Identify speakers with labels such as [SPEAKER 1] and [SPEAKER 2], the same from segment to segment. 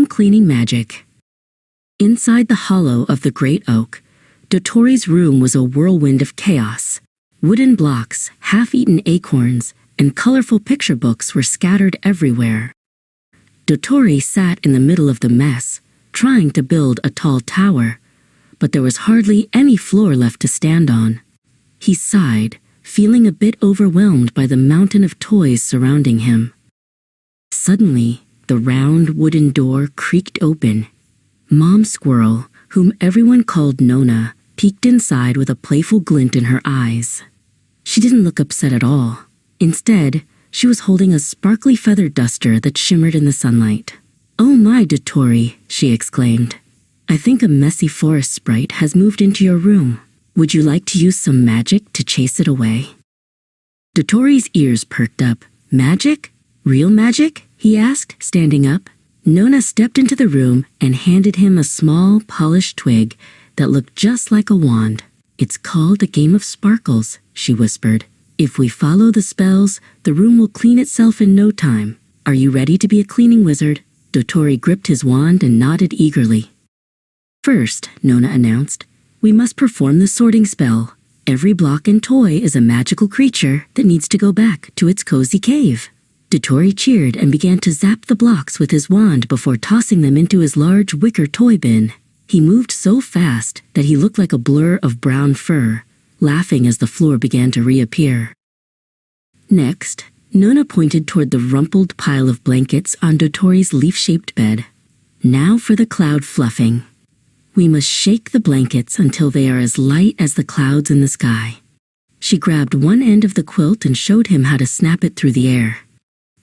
[SPEAKER 1] cleaning magic. Inside the hollow of the great oak, Dotori's room was a whirlwind of chaos. Wooden blocks, half-eaten acorns, and colorful picture books were scattered everywhere. Dotori sat in the middle of the mess, trying to build a tall tower, but there was hardly any floor left to stand on. He sighed, feeling a bit overwhelmed by the mountain of toys surrounding him. Suddenly, the round wooden door creaked open. Mom Squirrel, whom everyone called Nona, peeked inside with a playful glint in her eyes. She didn't look upset at all. Instead, she was holding a sparkly feather duster that shimmered in the sunlight. "Oh my, Dotori," she exclaimed. "I think a messy forest sprite has moved into your room. Would you like to use some magic to chase it away?" Dotori's ears perked up. "Magic? Real magic?" he asked, standing up. Nona stepped into the room and handed him a small, polished twig that looked just like a wand. "It's called a game of sparkles," she whispered. "If we follow the spells, the room will clean itself in no time. Are you ready to be a cleaning wizard?" Dotori gripped his wand and nodded eagerly. "First," Nona announced, "we must perform the sorting spell. Every block and toy is a magical creature that needs to go back to its cozy cave." Dotori cheered and began to zap the blocks with his wand before tossing them into his large wicker toy bin. He moved so fast that he looked like a blur of brown fur, laughing as the floor began to reappear. Next, Nona pointed toward the rumpled pile of blankets on Dotori's leaf-shaped bed. "Now for the cloud fluffing. We must shake the blankets until they are as light as the clouds in the sky." She grabbed one end of the quilt and showed him how to snap it through the air.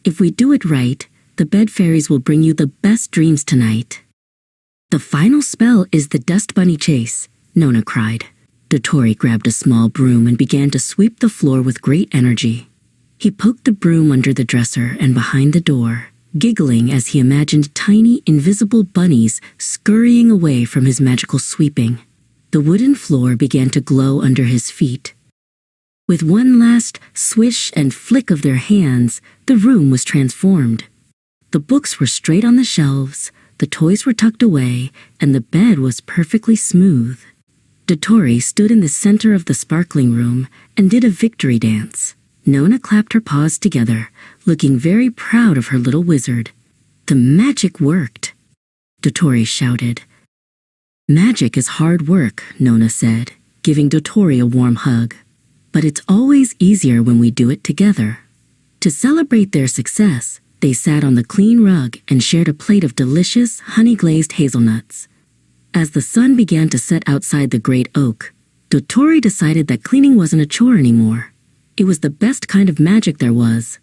[SPEAKER 1] "If we do it right, the bed fairies will bring you the best dreams tonight." "The final spell is the dust bunny chase," Nona cried. Dotori grabbed a small broom and began to sweep the floor with great energy. He poked the broom under the dresser and behind the door, giggling as he imagined tiny, invisible bunnies scurrying away from his magical sweeping. The wooden floor began to glow under his feet. With one last swish and flick of their hands, the room was transformed. The books were straight on the shelves, the toys were tucked away, and the bed was perfectly smooth. Dotori stood in the center of the sparkling room and did a victory dance. Nona clapped her paws together, looking very proud of her little wizard. "The magic worked," Dotori shouted. "Magic is hard work," Nona said, giving Dotori a warm hug. "But it's always easier when we do it together." To celebrate their success, they sat on the clean rug and shared a plate of delicious, honey-glazed hazelnuts. As the sun began to set outside the great oak, Dotori decided that cleaning wasn't a chore anymore. It was the best kind of magic there was.